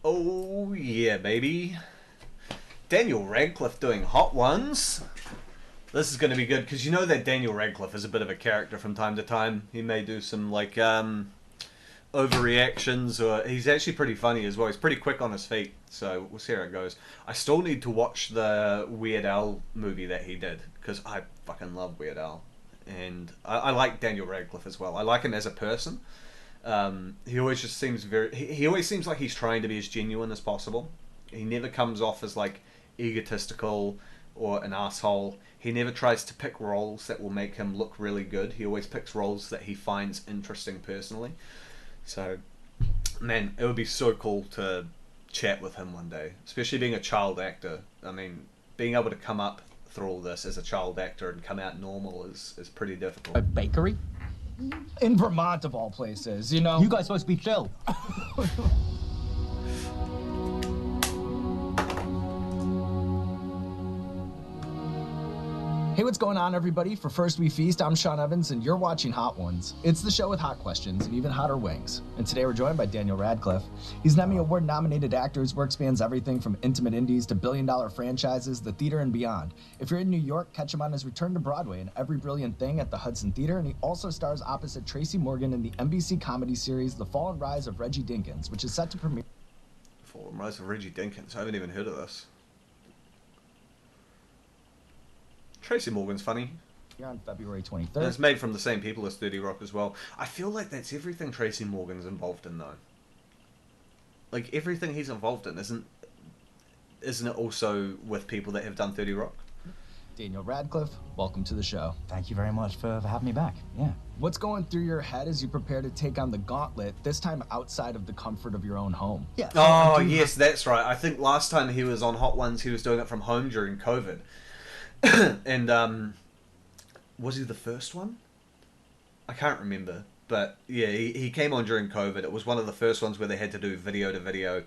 Oh, yeah, baby. Daniel Radcliffe doing Hot Ones. This is going to be good, because you know that Daniel Radcliffe is a bit of a character from time to time. He may do some, like, overreactions, or he's actually pretty funny as well. He's pretty quick on his feet, so we'll see how it goes. I still need to watch the Weird Al movie that he did, because I fucking love Weird Al. And I like Daniel Radcliffe as well. I like him as a person. He always just seems he always seems like he's trying to be as genuine as possible. He never comes off as like egotistical or an asshole. He never tries to pick roles that will make him look really good. He always picks roles that he finds interesting personally. So, man, it would be so cool to chat with him one day, especially being a child actor. I mean, being able to come up through all this as a child actor and come out normal is pretty difficult. A bakery? In Vermont, of all places, you know? You guys supposed to be chill. Hey, what's going on, everybody? For First We Feast, I'm Sean Evans, and you're watching Hot Ones. It's the show with hot questions and even hotter wings. And today we're joined by Daniel Radcliffe. He's an Emmy Award-nominated actor whose work spans everything from intimate indies to billion-dollar franchises, the theater, and beyond. If you're in New York, catch him on his return to Broadway in Every Brilliant Thing at the Hudson Theater, and he also stars opposite Tracy Morgan in the NBC comedy series The Fall and Rise of Reggie Dinkins, which is set to premiere. Fall and Rise of Reggie Dinkins. I haven't even heard of this. Tracy Morgan's funny. On February 23rd. And it's made from the same people as 30 Rock as well. I feel like that's everything Tracy Morgan's involved in, though. Like, everything he's involved in isn't it also with people that have done 30 Rock? Daniel Radcliffe, welcome to the show. Thank you very much for having me back. Yeah. What's going through your head as you prepare to take on the gauntlet, this time outside of the comfort of your own home? Yeah. Oh, yes, that's right. I think last time he was on Hot Ones, he was doing it from home during COVID. And, was he the first one? I can't remember. But, yeah, he came on during COVID. It was one of the first ones where they had to do video to video.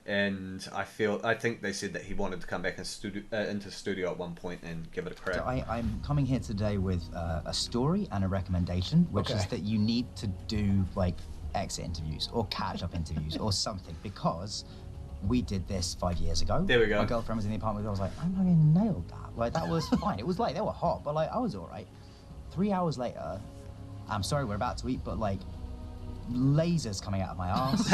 And I think they said that he wanted to come back into studio at one point and give it a crack. So I'm coming here today with a story and a recommendation, which is that you need to do, like, exit interviews or catch-up interviews or something, because we did this 5 years ago. There we go. My girlfriend was in the apartment. I was like, I fucking nailed that. Like, that was fine. It was like, they were hot, but, like, I was all right. 3 hours later, I'm sorry we're about to eat, but, like, lasers coming out of my arse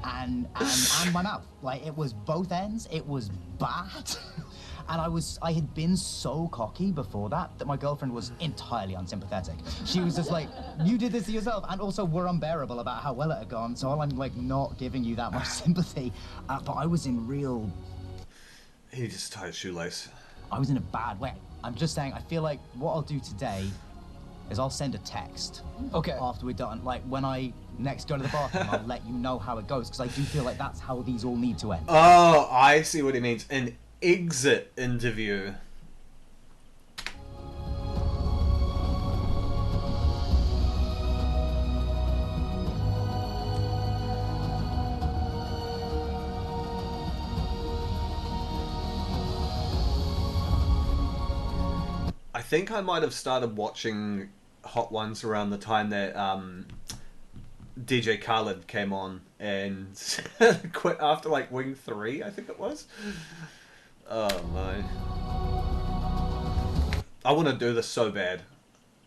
and my mouth. Like, it was both ends. It was bad. And I had been so cocky before that my girlfriend was entirely unsympathetic. She was just like, you did this to yourself, and also were unbearable about how well it had gone, so I'm, like, not giving you that much sympathy. But I was in real... He just tied his shoelace. I was in a bad way. I'm just saying, I feel like what I'll do today is I'll send a text. Okay. After we're done. Like, when I next go to the bathroom, I'll let you know how it goes, because I do feel like that's how these all need to end. Oh, I see what he means. An exit interview. I think I might have started watching Hot Ones around the time that DJ Khaled came on and quit after like Wing 3, I think it was. Oh my. I want to do this so bad.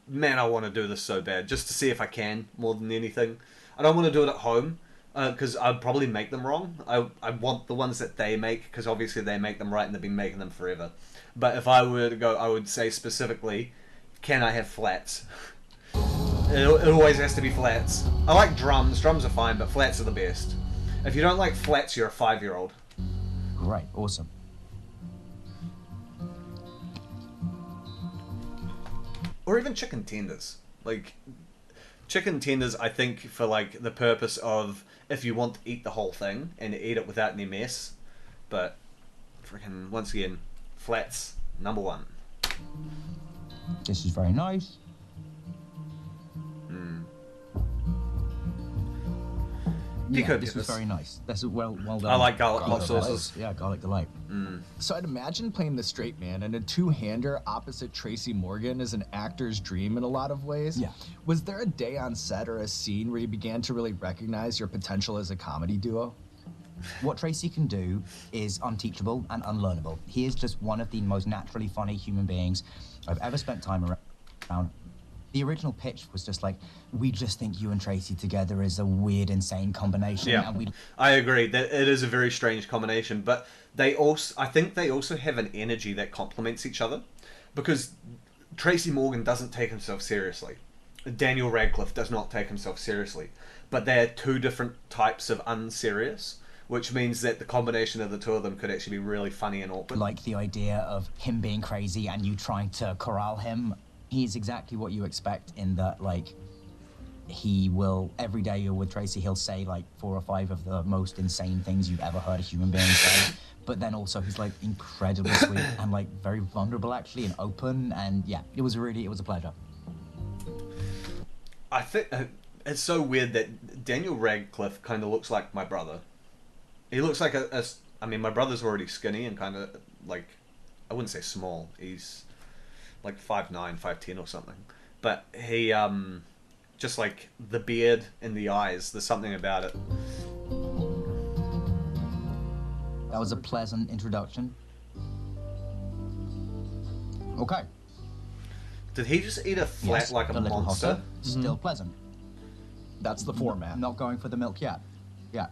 Man, I want to do this so bad. Just to see if I can, more than anything. I don't want to do it at home, because I'd probably make them wrong. I want the ones that they make, because obviously they make them right and they've been making them forever. But if I were to go, I would say specifically, can I have flats? It always has to be flats. I like drums. Drums are fine, but flats are the best. If you don't like flats, you're a 5-year-old. Right, awesome. Or even chicken tenders. Like, chicken tenders, I think, for like the purpose of if you want to eat the whole thing and eat it without any mess. But, freaking, once again, flats, number one. This is very nice. Yeah, this was very nice. That's well done. I like garlic hot sauces. Yeah, garlic delight. So I'd imagine playing the straight man, and a two-hander opposite Tracy Morgan is an actor's dream in a lot of ways. Yeah. Was there a day on set or a scene where you began to really recognize your potential as a comedy duo? What Tracy can do is unteachable and unlearnable. He is just one of the most naturally funny human beings I've ever spent time around. The original pitch was just like, we just think you and Tracy together is a weird, insane combination. Yeah, And I agree that it is a very strange combination, but I think they also have an energy that complements each other, because Tracy Morgan doesn't take himself seriously. Daniel Radcliffe does not take himself seriously, but they're two different types of unserious, which means that the combination of the two of them could actually be really funny and awkward. like the idea of him being crazy and you trying to corral him. He's exactly what you expect in that, like, he will, every day you're with Tracy, he'll say like 4 or 5 of the most insane things you've ever heard a human being say. But then also he's like incredibly sweet and like very vulnerable actually and open. And yeah, it was a pleasure. I think it's so weird that Daniel Radcliffe kind of looks like my brother. He looks like I mean, my brother's already skinny and kind of like, I wouldn't say small. He's like 5'9", 5'10" or something. But he, just like the beard and the eyes, there's something about it. That was a pleasant introduction. Okay. Did he just eat a flat Yes, like a little monster? hotter, still pleasant. That's the format. Not going for the milk yet. Yeah.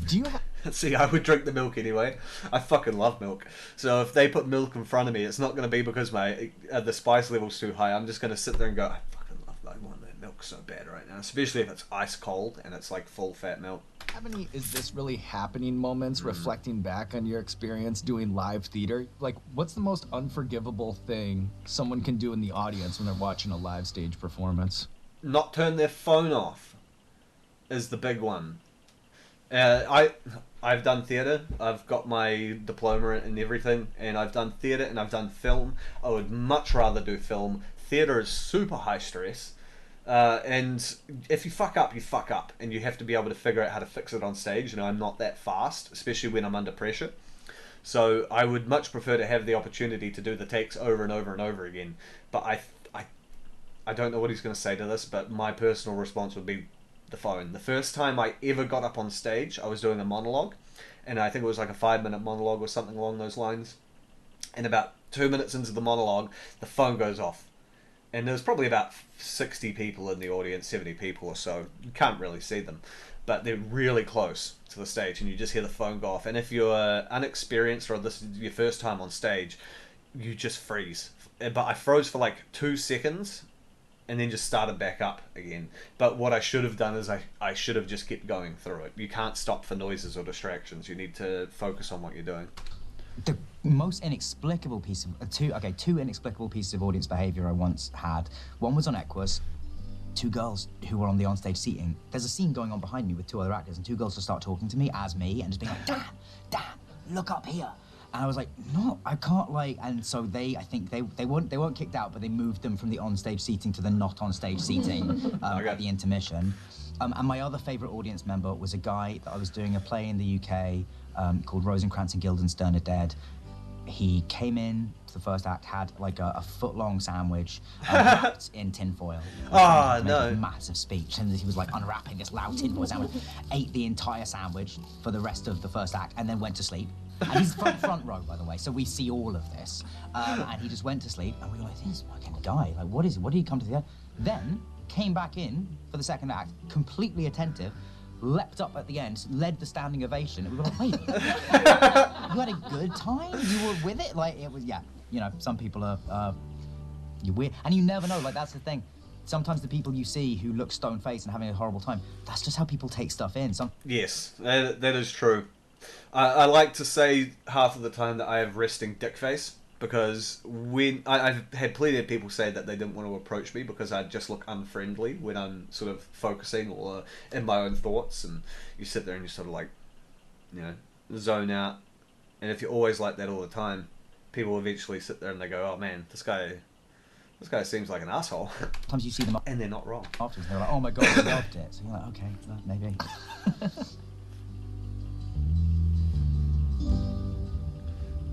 Do you have... See, I would drink the milk anyway. I fucking love milk. So if they put milk in front of me, it's not going to be because the spice level's too high. I'm just going to sit there and go, I want that milk so bad right now. Especially if it's ice cold and it's like full fat milk. have any is this really happening moments reflecting back on your experience doing live theater? Like, what's the most unforgivable thing someone can do in the audience when they're watching a live stage performance? Not turn their phone off is the big one. I've done theatre. I've got my diploma and everything, and I've done theatre and I've done film. I would much rather do film. Theatre is super high stress, and if you fuck up, you fuck up, and you have to be able to figure out how to fix it on stage. You know, I'm not that fast, especially when I'm under pressure. So I would much prefer to have the opportunity to do the takes over and over and over again. But I don't know what he's going to say to this, but my personal response would be the phone. The first time I ever got up on stage, I was doing a monologue, and I think it was like a 5-minute monologue or something along those lines. And about 2 minutes into the monologue, the phone goes off. And there's probably about 60 people in the audience, 70 people or so. You can't really see them, but they're really close to the stage, and you just hear the phone go off. And if you're unexperienced or this is your first time on stage, you just freeze. But I froze for like 2 seconds, and then just started back up again. But what I should have done is I should have just kept going through it. You can't stop for noises or distractions. You need to focus on what you're doing. The most inexplicable piece of two inexplicable pieces of audience behavior I once had. One was on Equus. 2 girls who were on the onstage seating. There's a scene going on behind me with 2 other actors, and 2 girls just start talking to me as me and just being like, Dan, look up here. And I was like, no, I can't, like, and so I think they weren't kicked out, but they moved them from the onstage seating to the not onstage seating at the intermission. And my other favourite audience member was a guy that I was doing a play in the UK called Rosencrantz and Guildenstern are Dead. He came in to the first act, had like a foot-long sandwich wrapped in tinfoil. Oh, Make no. a massive speech, and he was like unwrapping this loud tinfoil sandwich, ate the entire sandwich for the rest of the first act, and then went to sleep. And he's front row, by the way, so we see all of this. And he just went to sleep, and we were like, this fucking guy, like, what is it? What did he come to the end? Then came back in for the second act, completely attentive, leapt up at the end, led the standing ovation, and we were like, wait, you had a good time? You were with it? Like, it was, yeah, you know, some people are, you're weird, and you never know, like, that's the thing. Sometimes the people you see who look stone-faced and having a horrible time, that's just how people take stuff in. Yes, that is true. I like to say half of the time that I have resting dick face, because when I've had plenty of people say that they didn't want to approach me because I just look unfriendly when I'm sort of focusing or in my own thoughts, and you sit there and you sort of like, you know, zone out. And if you're always like that all the time, people eventually sit there and they go, oh man, this guy seems like an asshole. Sometimes you see them and they're not wrong. afterwards, they're like, oh my god, I loved it. So you're like, okay, well, maybe.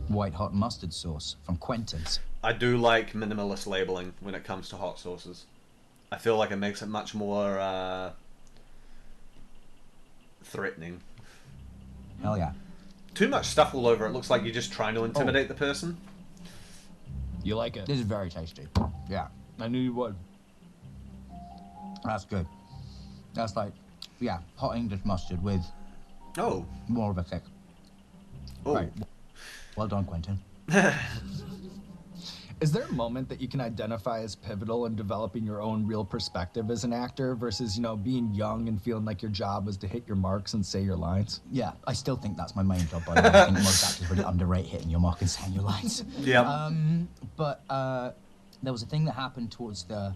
White hot mustard sauce from Quentin's. I do like minimalist labeling when it comes to hot sauces. I feel like it makes it much more threatening. Hell yeah. Too much stuff all over. It looks like you're just trying to intimidate the person. You like it? This is very tasty. Yeah. I knew you would. That's good. That's like, yeah, hot English mustard with Oh. more of a kick. Oh. Right. Well done, Quentin. Is there a moment that you can identify as pivotal in developing your own real perspective as an actor versus, you know, being young and feeling like your job was to hit your marks and say your lines? Yeah, I still think that's my main job, by the way. I think most actors really underrate hitting your mark and saying your lines. Yeah. But there was a thing that happened towards the,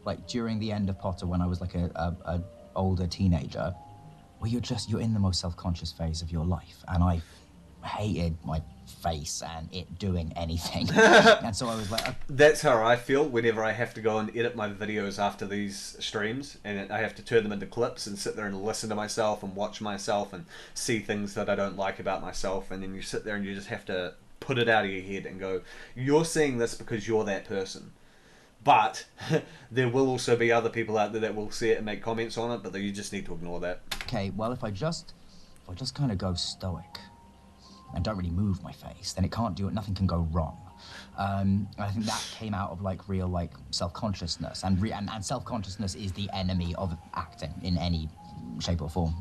like, during the end of Potter when I was like a older teenager, where you're in the most self-conscious phase of your life, and I hated my face and it doing anything. And so I was like, That's how I feel whenever I have to go and edit my videos after these streams, and I have to turn them into clips and sit there and listen to myself and watch myself and see things that I don't like about myself, and then you sit there and you just have to put it out of your head and go, you're seeing this because you're that person. But there will also be other people out there that will see it and make comments on it, but you just need to ignore that. okay, well, if I just kind of go stoic and don't really move my face, then it can't do it. Nothing can go wrong. I think that came out of like real like self-consciousness, and self-consciousness is the enemy of acting in any shape or form.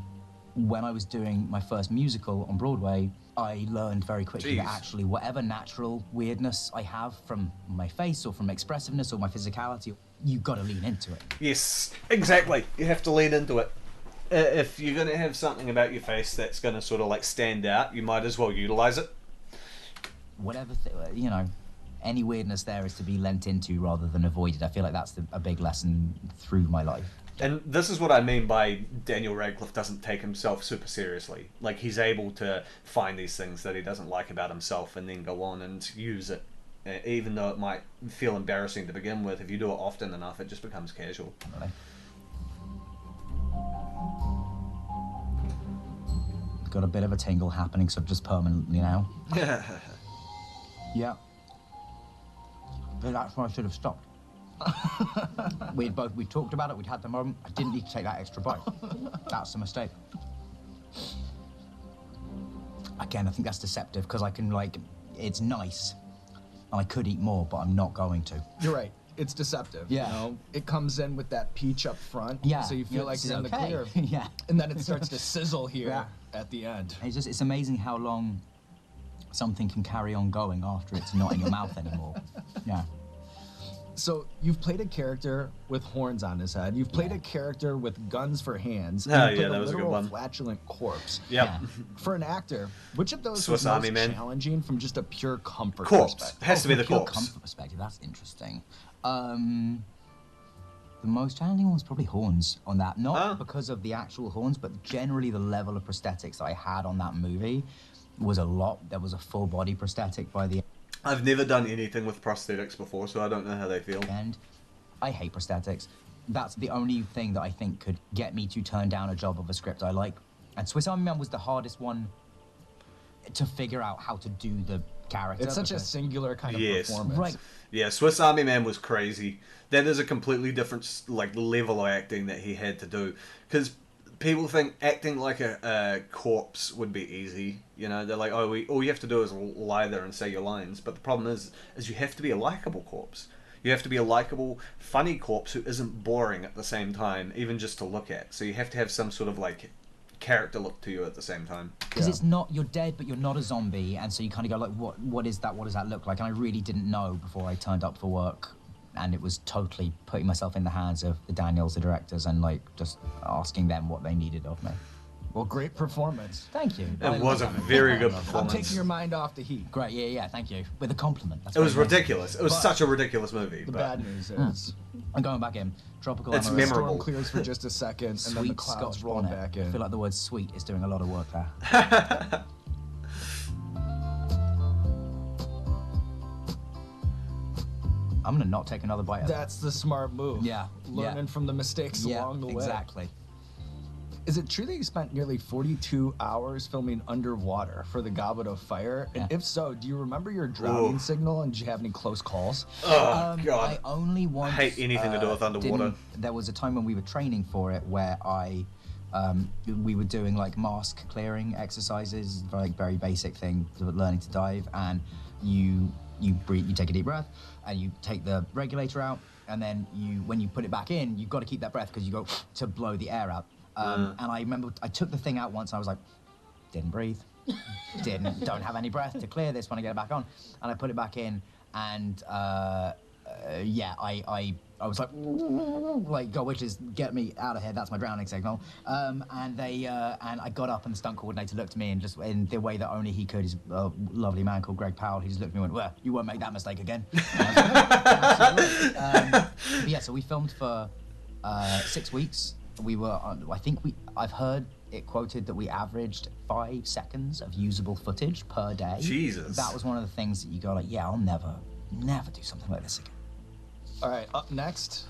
When I was doing my first musical on Broadway, I learned very quickly that actually whatever natural weirdness I have from my face or from expressiveness or my physicality, you've got to lean into it. Yes, exactly. You have to lean into it. If you're going to have something about your face that's going to sort of like stand out, you might as well utilize it. Whatever, you know, any weirdness there is to be lent into rather than avoided. I feel like that's a big lesson through my life. And this is what I mean by Daniel Radcliffe doesn't take himself super seriously. Like, he's able to find these things that he doesn't like about himself and then go on and use it. Even though it might feel embarrassing to begin with, if you do it often enough, it just becomes casual. Really. Got a bit of a tingle happening, so just permanently now. Yeah. But that's why I should have stopped. We talked about it, we'd had the moment. I didn't need to take that extra bite. That's a mistake. Again, I think that's deceptive because I can, like, it's nice and I could eat more, but I'm not going to. You're right. It's deceptive. Yeah. You know? It comes in with that peach up front. Yeah. So you feel like you're in the clear. Yeah. And then it starts to sizzle here at the end. It's amazing how long something can carry on going after it's not in your mouth anymore. Yeah. So you've played a character with horns on his head. You've played a character with guns for hands. Oh, and you've yeah, played that was a good one. flatulent corpse. Yep. Yeah. For an actor, which of those Swiss was Army most Man. challenging from just a pure comfort Corpse. perspective? Has to be the From a pure corpse. comfort perspective, that's interesting. The most challenging one was probably horns on that. Not because of the actual horns, but generally the level of prosthetics that I had on that movie was a lot. There was a full body prosthetic by the I've never done anything with prosthetics before, so I don't know how they feel. end. I hate prosthetics. That's the only thing that I think could get me to turn down a job of a script I like. And Swiss Army Man was the hardest one to figure out how to do the character. It's such a singular kind of performance. Right. Yeah, Swiss Army Man was crazy. That is a completely different like level of acting that he had to do. Because people think acting like a corpse would be easy. You know, they're like, oh, all you have to do is lie there and say your lines. But the problem is you have to be a likable corpse. You have to be a likable, funny corpse who isn't boring at the same time, even just to look at. So you have to have some sort of like character look to you at the same time. Because it's not, you're dead, but you're not a zombie, and so you kind of go like, what is that? What does that look like? And I really didn't know before I turned up for work, and it was totally putting myself in the hands of the Daniels, the directors, and like just asking them what they needed of me. Well, great performance. Thank you. It was a very good performance. I'm taking your mind off the heat. Great, yeah, thank you. With a compliment. That's It was very nice. ridiculous. It was such a ridiculous movie. The but bad news is I'm going back in. Tropical It's Amarillo. storm memorable. clears for just a second, and then the Sweet clouds Scotch roll bonnet. back I in. feel like the word sweet is doing a lot of work there. I'm gonna not take another bite of that. That's the smart move. Yeah, Learning yeah. from the mistakes along the way. Exactly. Is it true that you spent nearly 42 hours filming underwater for the Goblet of Fire? And Yeah. if so, do you remember your drowning Ooh. signal, and did you have any close calls? Oh, God. I only once hate anything to do with underwater. There was a time when we were training for it where I We were doing like mask clearing exercises, like very basic thing, learning to dive, and you breathe, you take a deep breath, and you take the regulator out, and then when you put it back in, you've got to keep that breath because you go to blow the air out. And I remember I took the thing out once, and I was like, didn't breathe, don't have any breath to clear this when I get it back on, and I put it back in, and yeah, I was like, God, witches, get me out of here. That's my drowning signal. And I got up, and the stunt coordinator looked at me, and just in the way that only he could, he's a lovely man called Greg Powell. He just looked at me and went, "Well, you won't make that mistake again." And I was like, "Absolutely." But yeah, so we filmed for 6 weeks. We were on, I've heard it quoted that we averaged 5 seconds of usable footage per day. Jesus. That was one of the things that you go like, yeah, I'll never do something like this again. All right, up next,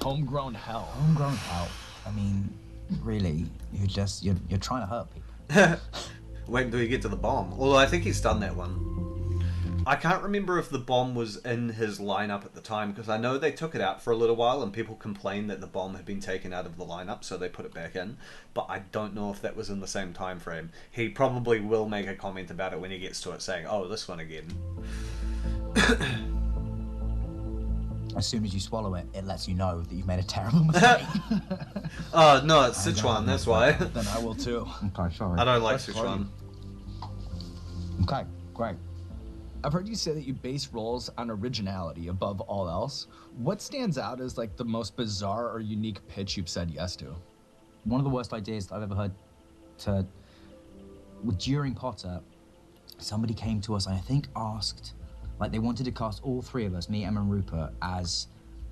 Homegrown Hell. Homegrown hell. I mean, really, you're trying to hurt people. Wait until you get to the bomb. Although I think he's done that one. I can't remember if the bomb was in his lineup at the time, because I know they took it out for a little while and people complained that the bomb had been taken out of the lineup, so they put it back in. But I don't know if that was in the same time frame. He probably will make a comment about it when he gets to it, saying, "Oh, this one again." As soon as you swallow it, it lets you know that you've made a terrible mistake. Oh, no, it's Sichuan, that's why. Then I will too. Okay, sorry. I don't like That's Sichuan. Okay, great. I've heard you say that you base roles on originality above all else. What stands out as like the most bizarre or unique pitch you've said yes to? One of the worst ideas that I've ever heard during Potter, somebody came to us and I think asked, like they wanted to cast all 3 of us, me, Emma and Rupert, as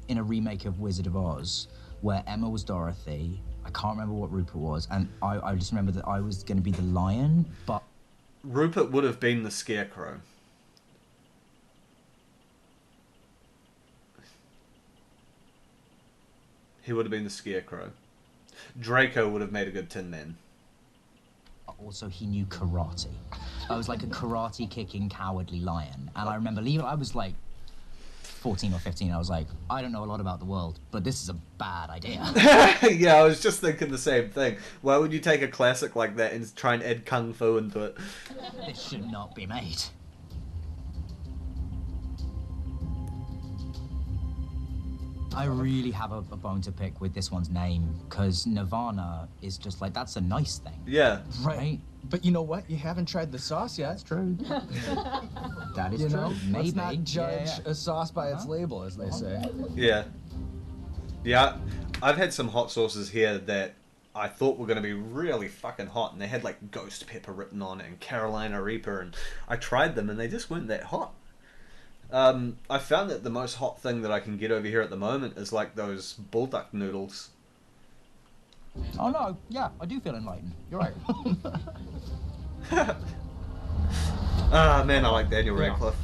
in a remake of Wizard of Oz, where Emma was Dorothy, I can't remember what Rupert was, and I just remember that I was going to be the lion, but... Rupert would have been the Scarecrow. He would have been the Scarecrow. Draco would have made a good Tin Man. Also, he knew karate. I was like a karate kicking cowardly lion. And I remember leaving, I was like 14 or 15. I was like, I don't know a lot about the world, but this is a bad idea. Yeah, I was just thinking the same thing. Why would you take a classic like that and try and add Kung Fu into it? This should not be made. I really have a bone to pick with this one's name, because Nirvana is just like, that's a nice thing. Yeah. Right? But you know what? You haven't tried the sauce yet. That's true. That is You true. know, Maybe. let's not judge Yeah, yeah. a sauce by its label, as they say. Yeah. Yeah, I've had some hot sauces here that I thought were going to be really fucking hot, and they had like ghost pepper written on it and Carolina Reaper, and I tried them and they just weren't that hot. I found that the most hot thing that I can get over here at the moment is like those bulldog noodles. Oh no, yeah, I do feel enlightened. You're right. Ah, man, I like Daniel Radcliffe.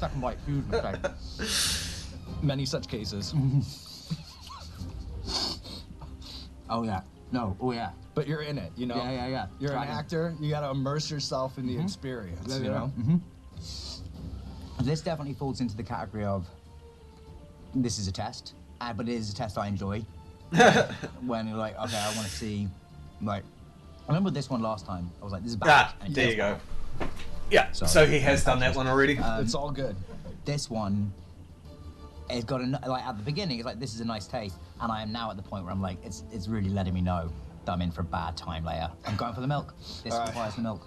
Second bite, huge mistake. Many such cases. Oh yeah. No, oh yeah. But you're in it, you know? Yeah. You're Dragon. an actor, you gotta immerse yourself in the experience, you know? Mm-hmm. This definitely falls into the category of, this is a test, but it is a test I enjoy. When you're like, okay, I want to see, like, I remember this one last time. I was like, this is bad. Ah, and it there feels you go. bad. Yeah, so he has done that one already. It's all good. This one, it's got a, like at the beginning, it's like, this is a nice taste, and I am now at the point where I'm like, it's really letting me know that I'm in for a bad time later. I'm going for the milk. This requires the milk.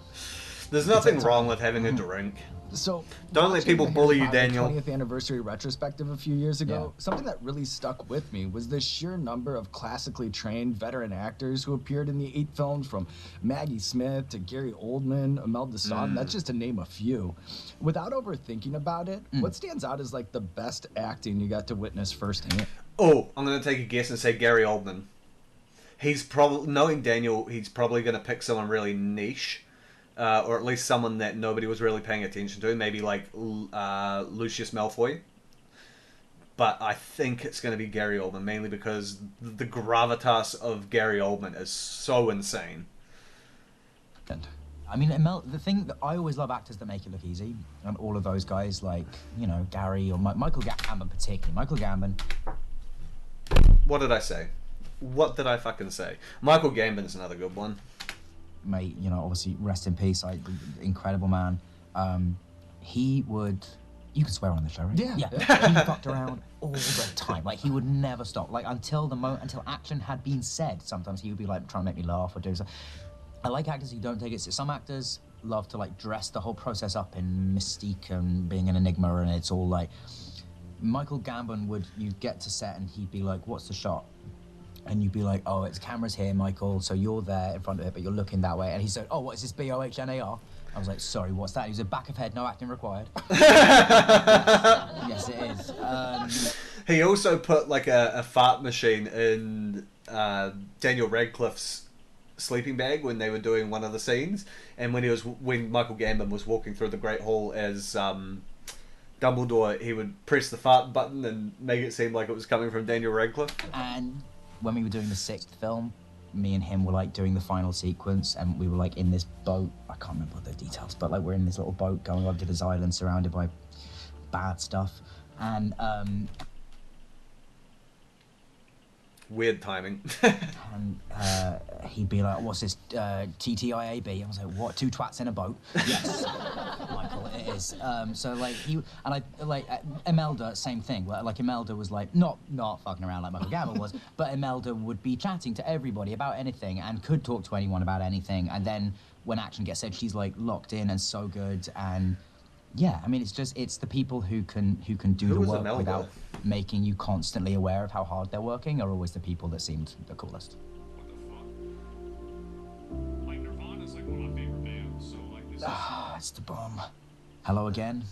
There's nothing wrong with having a drink. So Don't let watching people the bully Harry you, Potter Daniel. 20th anniversary retrospective a few years ago, Yeah. something that really stuck with me was the sheer number of classically trained veteran actors who appeared in the 8 films, from Maggie Smith to Gary Oldman, Imelda Staunton. That's just to name a few. Without overthinking about it, what stands out as like the best acting you got to witness firsthand? Oh, I'm going to take a guess and say Gary Oldman. He's probably, knowing Daniel, he's probably going to pick someone really niche. Or at least someone that nobody was really paying attention to. Maybe like Lucius Malfoy. But I think it's going to be Gary Oldman, mainly because the gravitas of Gary Oldman is so insane. I mean, the thing that I always love actors that make it look easy, and all of those guys, like, you know, Gary or Michael Gambon particularly. Michael Gambon. What did I say? What did I fucking say? Michael Gambon's another good one. Mate, you know, obviously, rest in peace, like, incredible man. He would... You can swear on the show, right? Yeah. He fucked around all the time. Like, he would never stop. Like, until action had been said, sometimes he would be, like, trying to make me laugh or do something. I like actors who don't take it. Some actors love to, like, dress the whole process up in mystique and being an enigma, and it's all, like... Michael Gambon you'd get to set and he'd be like, what's the shot? And you'd be like, oh, it's camera's here, Michael, so you're there in front of it, but you're looking that way. And he said, oh, what is this, B-O-H-N-A-R? I was like, sorry, what's that? He was a back of head, no acting required. Yes, it is. He also put like a fart machine in Daniel Radcliffe's sleeping bag when they were doing one of the scenes, and when Michael Gambon was walking through the Great Hall as Dumbledore, he would press the fart button and make it seem like it was coming from Daniel Radcliffe. And when we were doing the 6th film, me and him were like doing the final sequence, and we were like in this boat. I can't remember the details, but like we're in this little boat going over to this island surrounded by bad stuff, and weird timing. and he'd be like, what's this, TTIAB? I was like, what, 2 twats in a boat? Yes, Michael, it is. So like Imelda, same thing. Like Imelda was like, not fucking around like Michael Gambon was, but Imelda would be chatting to everybody about anything and could talk to anyone about anything. And then when action gets said, she's like locked in and so good. And yeah, I mean, it's the people who can do the work Imelda? without making you constantly aware of how hard they're working are always the people that seemed the coolest. What the fuck? Like, Nirvana's like one of my favorite bands, so like this is... It's the bomb. Hello again.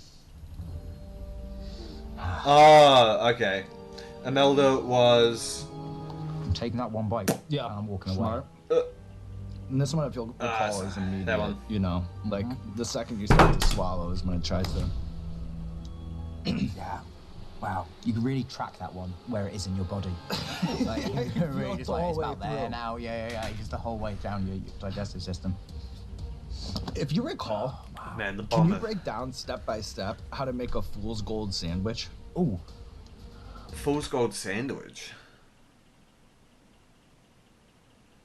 Oh, okay. Imelda was... I'm taking that one bite. Yeah. And I'm walking Smart. away. And this one, if you'll recall, is immediate. that one. You know, like the second you start to swallow is when it tries to. Yeah. Wow. You can really track that one where it is in your body. Like, you can really just like, it's about there now. Yeah. Just the whole way down your digestive system. If you recall, Man, the can bomb. you break down step by step how to make a fool's gold sandwich? Ooh. Fool's Gold sandwich.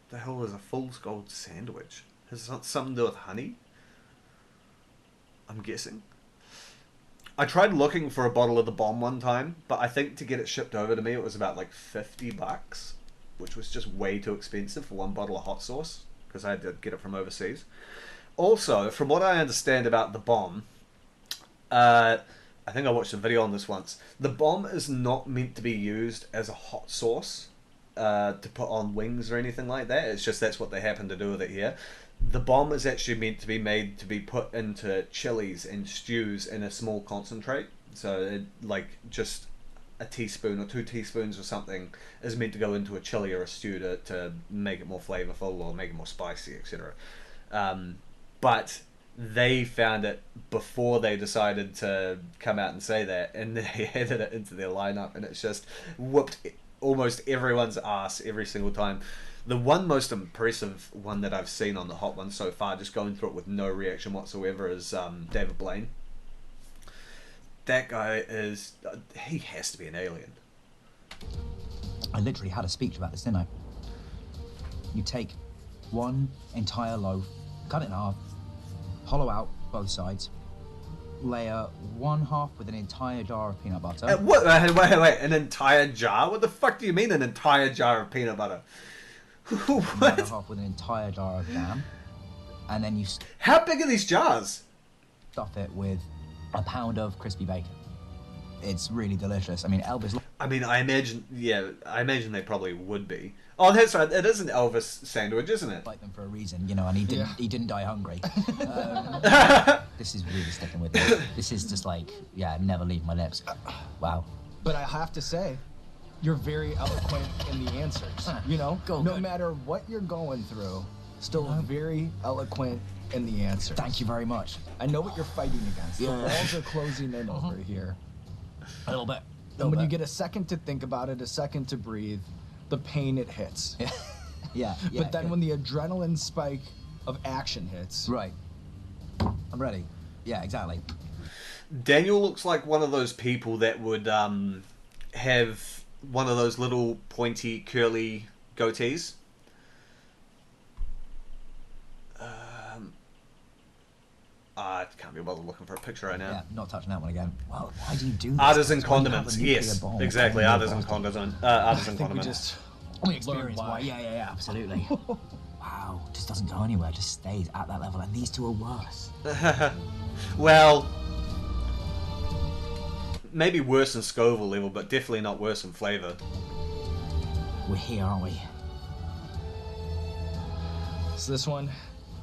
The hell is a Fool's Gold sandwich? Has it something to do with honey? I'm guessing. I tried looking for a bottle of the bomb one time, but I think to get it shipped over to me it was about like $50, which was just way too expensive for one bottle of hot sauce, because I had to get it from overseas. Also, from what I understand about the bomb, I think I watched a video on this once, the bomb is not meant to be used as a hot sauce to put on wings or anything like that. It's just that's what they happen to do with it here. The bomb is actually meant to be made to be put into chilies and stews in a small concentrate. So it, like just a teaspoon or 2 teaspoons or something is meant to go into a chili or a stew to make it more flavorful or make it more spicy, etc. But they found it before they decided to come out and say that, and they added it into their lineup, and it's just whooped almost everyone's ass every single time. The one most impressive one that I've seen on the Hot Ones so far, just going through it with no reaction whatsoever, is David Blaine. That guy is... he has to be an alien. I literally had a speech about this, didn't I? You take one entire loaf, cut it in half, hollow out both sides, layer one half with an entire jar of peanut butter. What? Wait, an entire jar? What the fuck do you mean an entire jar of peanut butter? Another What? half with an entire jar of jam, and then you How big are these jars? stuff it with a pound of crispy bacon. It's really delicious. I mean, Elvis I mean, I imagine they probably would be. Oh, that's right. It is an Elvis sandwich, isn't it? like them for a reason, you know, and he didn't die hungry. This is really sticking with me. This is just like, yeah, never leave my lips. Wow. But I have to say, you're very eloquent in the answers. You know, no matter what you're going through, still very eloquent in the answers. Thank you very much. I know what you're fighting against. The walls are closing in over here. A little bit. And when you get a second to think about it, a second to breathe, the pain it hits. Yeah. But then when the adrenaline spike of action hits, Right. I'm ready. Yeah, exactly. Daniel looks like one of those people that would have one of those little pointy curly goatees. I can't be bothered looking for a picture right now. Yeah, not touching that one again. Well, why do you do this? Artisan When you have a condiments, nuclear yes, bomb, exactly. you Artisan have to- condiments. I Artisan think we condiments. just We experience why. why. Yeah, absolutely. Wow, just doesn't go anywhere. Just stays at that level, and these two are worse. Well, maybe worse than Scoville level, but definitely not worse than flavour. We're here, aren't we? So this one,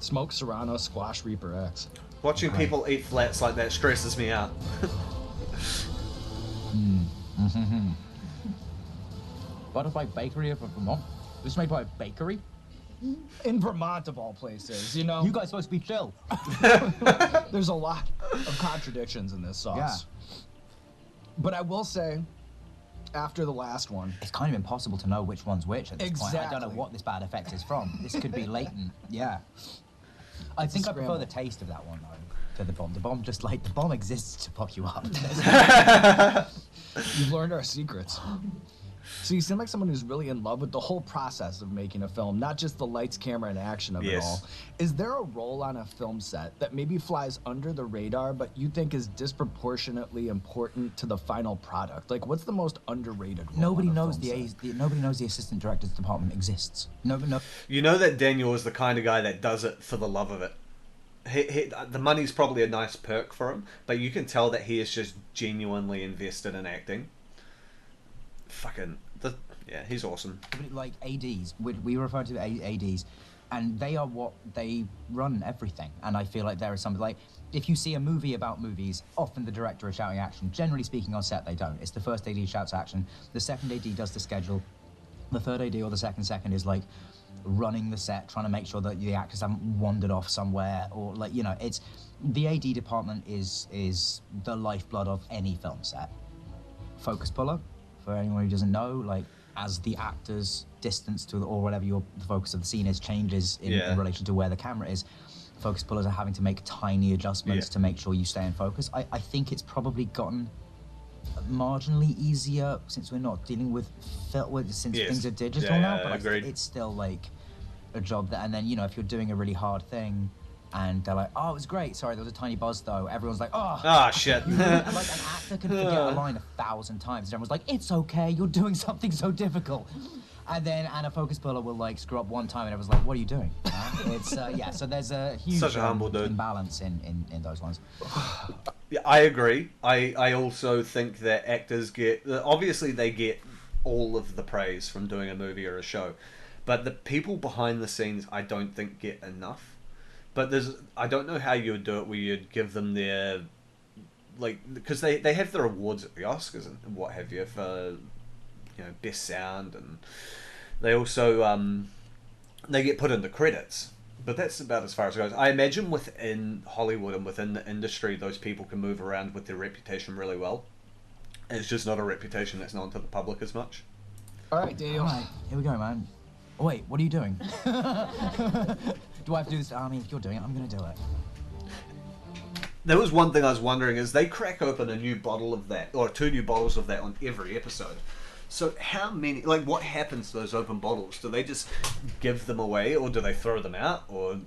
smoked Serrano Squash Reaper X. Watching people eat flats like that stresses me out. Butterfly Bakery of Vermont. This is made by a bakery. In Vermont, of all places, you know. You guys supposed to be chill. There's a lot of contradictions in this sauce. Yeah. But I will say, after the last one, It's kind of impossible to know which one's which at this point. I don't know Exactly. what this bad effect is from. This could be latent. Yeah. I think I prefer scramble. the taste of that one though to the bomb. The bomb just like the bomb exists to pop you up. you've learned our secrets. So you seem like someone who's really in love with the whole process of making a film, not just the lights, camera, and action of it Yes. all. Is there a role on a film set that maybe flies under the radar, but you think is disproportionately important to the final product? Like, what's the most underrated role Nobody on a knows film set? nobody knows the assistant director's department exists. No. You know that Daniel is the kind of guy that does it for the love of it. The money's probably a nice perk for him, but you can tell that he is just genuinely invested in acting. Yeah, he's awesome. Like ADs, we refer to ADs, and they are what they run everything. And I feel like there is something like, if you see a movie about movies, often the director is shouting action. Generally speaking, on set they don't. It's the first AD shouts action, the second AD does the schedule, the third AD or the second is like running the set, trying to make sure that the actors haven't wandered off somewhere, or like, you know, it's the AD department is the lifeblood of any film set. Focus puller, for anyone who doesn't know, like, as the actor's distance to or whatever the focus of the scene is changes in relation to where the camera is, focus pullers are having to make tiny adjustments to make sure you stay in focus. I think it's probably gotten marginally easier since we're not dealing with things are digital now, but agreed. it's still like a job that, and then, you know, if you're doing a really hard thing and they're like, oh, it was great, sorry, there was a tiny buzz though, everyone's like, oh. Ah, shit. And like an actor can forget a line 1,000 times, and everyone's like, it's okay, you're doing something so difficult. And a focus puller will like screw up one time, and everyone's like, what are you doing? It's so there's a huge Such a humble dude. imbalance in those ones. Yeah, I agree. I also think that actors obviously they get all of the praise from doing a movie or a show, but the people behind the scenes I don't think get enough. But I don't know how you would do it where you'd give them their, like, because they have their awards at the Oscars and what have you for, you know, best sound, and they also they get put into credits. But that's about as far as it goes. I imagine within Hollywood and within the industry, those people can move around with their reputation really well. It's just not a reputation that's known to the public as much. All right, Daniel. All right, here we go, man. Oh, wait, what are you doing? Do I have to do this? I mean, if you're doing it, I'm going to do it. There was one thing I was wondering is they crack open a new bottle of that, or 2 new bottles of that on every episode. So how many, like, what happens to those open bottles? Do they just give them away, or do they throw them out, or...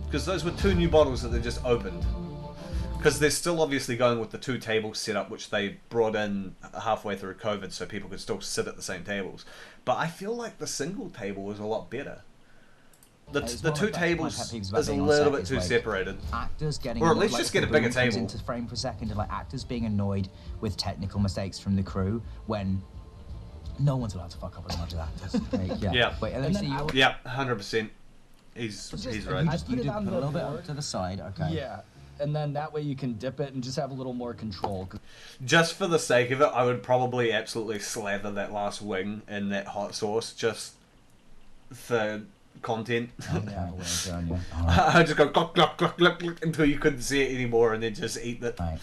Because those were 2 new bottles that they just opened. Because they're still obviously going with the 2 table setup, which they brought in halfway through COVID so people could still sit at the same tables. But I feel like the single table was a lot better. The It's the one of 2 my pet tables peeves about is a being on little set bit is, too like, separated. Actors getting, Or at least like, just if get a the bigger boom comes table. into frame for a second, and like actors being annoyed with technical mistakes from the crew when no one's allowed to fuck up as much as actors. Like, yeah. Yeah. Wait, let me And see then your. Yeah, 100%. He's right. You just put you it do on put a the little bit board. to the side, okay. Yeah, and then that way you can dip it and just have a little more control. 'Cause Just for the sake of it, I would probably absolutely slather that last wing in that hot sauce just for content. Yeah, well done, yeah. All right. I just go glug, glug, glug, glug, glug, until you couldn't see it anymore, and then just eat it. Right.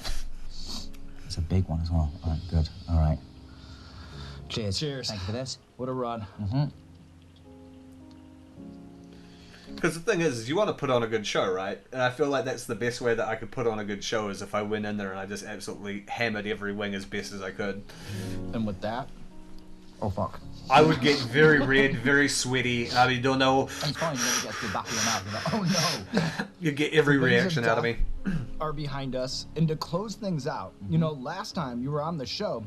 It's a big one as well. All right, good. All right. Cheers. Cheers. Thank you for this. What a run. Because the thing is, you want to put on a good show, right? And I feel like that's the best way that I could put on a good show is if I went in there and I just absolutely hammered every wing as best as I could. And with that, Oh fuck. I would get very red, very sweaty. I mean, don't know. And it's fine, then it gets to the back of your mouth. You're like, oh no. You get every The wings of reaction out of death me. Are behind us, and to close things out, you know, last time you were on the show,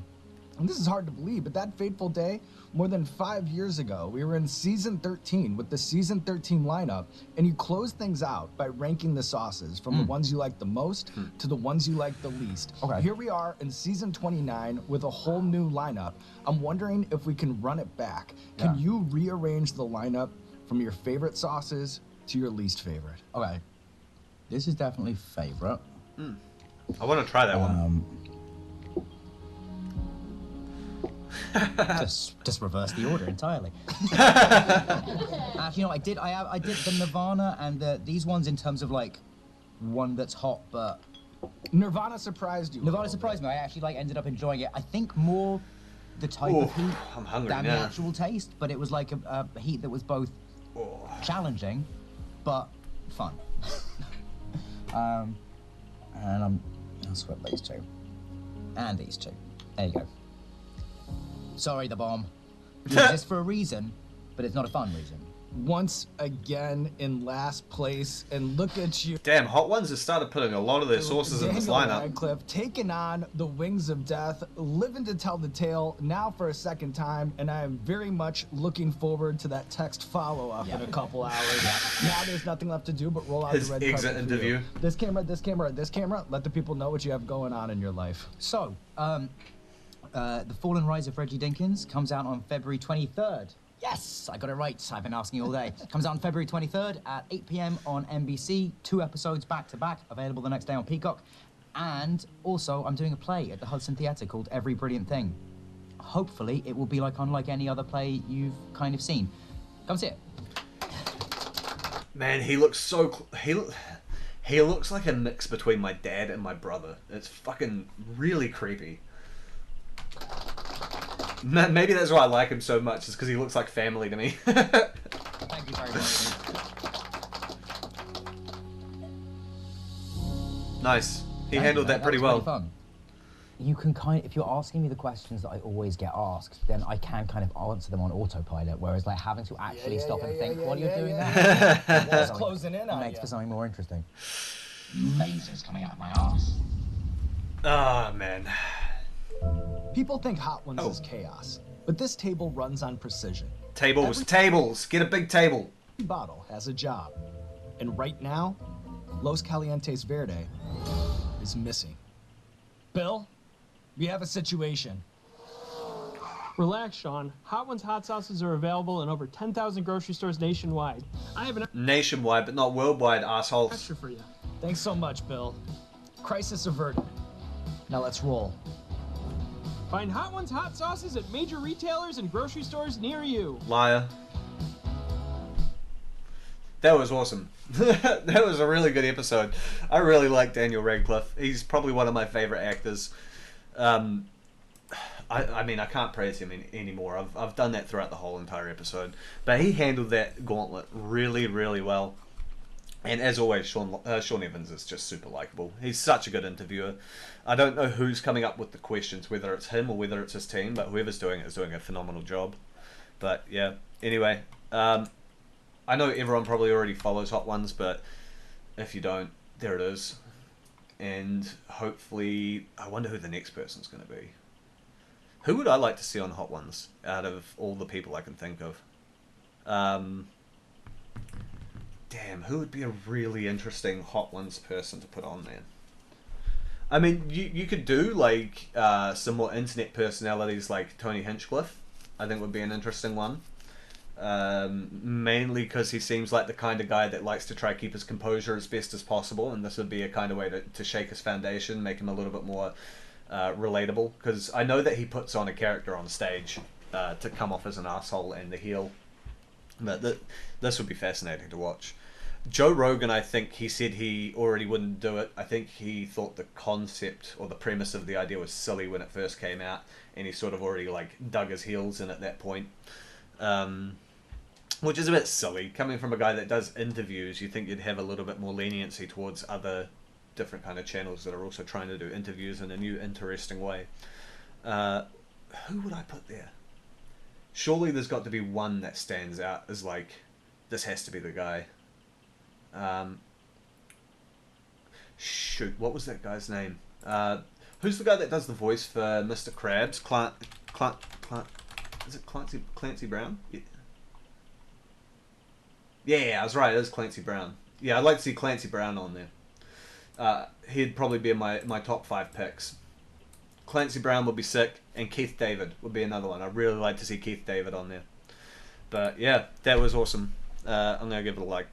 and this is hard to believe, but that fateful day, more than 5 years ago, we were in season 13 with the season 13 lineup, and you closed things out by ranking the sauces from the ones you like the most to the ones you like the least. Okay. Here we are in season 29 with a whole new lineup. I'm wondering if we can run it back. Can Yeah. you rearrange the lineup from your favorite sauces to your least favorite? Okay. This is definitely favorite. I want to try that one. Just reverse the order entirely. Actually, you know, I did the Nirvana and these ones in terms of like one that's hot, but Nirvana surprised you. a Nirvana little surprised me. I actually like ended up enjoying it. I think more the type of Oof, heat I'm hungry than the now. actual taste, but it was like a heat that was both Oh. challenging but fun. And I'll swap these two and these two. There you go. Sorry, the bomb. It exists for a reason, but it's not a fun reason. Once again in last place, and look at you. Damn, Hot Ones have started putting a lot of their sources in this Daniel lineup. Radcliffe taking on the Wings of Death, living to tell the tale now for a second time, and I am very much looking forward to that text follow-up in a couple hours. Now there's nothing left to do but roll out His the red exit carpet for you. interview. This camera, this camera, this camera. Let the people know what you have going on in your life. So, The Fall and Rise of Reggie Dinkins comes out on February 23rd. Yes, I got it right. I've been asking all day. Comes out on February 23rd at 8 p.m. on NBC. 2 episodes back to back, available the next day on Peacock. And also, I'm doing a play at the Hudson Theatre called Every Brilliant Thing. Hopefully, it will be like unlike any other play you've kind of seen. Come see it. Man, he looks so... He looks like a mix between my dad and my brother. It's fucking really creepy. Maybe that's why I like him so much, is because he looks like family to me. Thank you very much. Nice. He Thank handled you, that pretty was well. fun. You can if you're asking me the questions that I always get asked, then I can kind of answer them on autopilot, whereas like having to actually stop and think while you're doing that, It's closing in on makes you. for something more interesting. Lasers coming out of my ass. Ah, man. People think Hot Ones is chaos, but this table runs on precision. Tables. Tables. Get a big table. Every bottle has a job, and right now, Los Calientes Verde is missing. Bill, we have a situation. Relax, Sean. Hot Ones hot sauces are available in over 10,000 grocery stores nationwide. I have an Nationwide, but not worldwide, assholes. extra for you. Thanks so much, Bill. Crisis averted. Now let's roll. Find Hot Ones hot sauces at major retailers and grocery stores near you. Liar. That was awesome. That was a really good episode. I really like Daniel Radcliffe. He's probably one of my favorite actors. I mean, I can't praise him anymore. I've done that throughout the whole entire episode. But he handled that gauntlet really, really well. And as always, Sean Evans is just super likable. He's such a good interviewer. I don't know who's coming up with the questions, whether it's him or whether it's his team, but whoever's doing it is doing a phenomenal job. But yeah, anyway, I know everyone probably already follows Hot Ones, but if you don't, there it is. And hopefully, I wonder who the next person's going to be. Who would I like to see on Hot Ones out of all the people I can think of? Damn, who would be a really interesting Hot Ones person to put on, man? I mean, you could do like some more internet personalities like Tony Hinchcliffe. I think would be an interesting one. Mainly because he seems like the kind of guy that likes to try to keep his composure as best as possible, and this would be a kind of way to shake his foundation, make him a little bit more relatable. Because I know that he puts on a character on stage to come off as an asshole and the heel. But this would be fascinating to watch. Joe Rogan, I think he said he already wouldn't do it. I think he thought the concept or the premise of the idea was silly when it first came out, and he sort of already like dug his heels in at that point. Which is a bit silly. Coming from a guy that does interviews, you think you'd have a little bit more leniency towards other different kind of channels that are also trying to do interviews in a new, interesting way. Who would I put there? surely there's got to be one that stands out as like, this has to be the guy. Shoot, what was that guy's name? Who's the guy that does the voice for Mr. Krabs? Is it Clancy Brown? Yeah, I was right. It is Clancy Brown. Yeah, I'd like to see Clancy Brown on there. He'd probably be in my top 5 picks. Clancy Brown would be sick, and Keith David would be another one. I'd really like to see Keith David on there. But yeah, that was awesome. I'm gonna give it a like.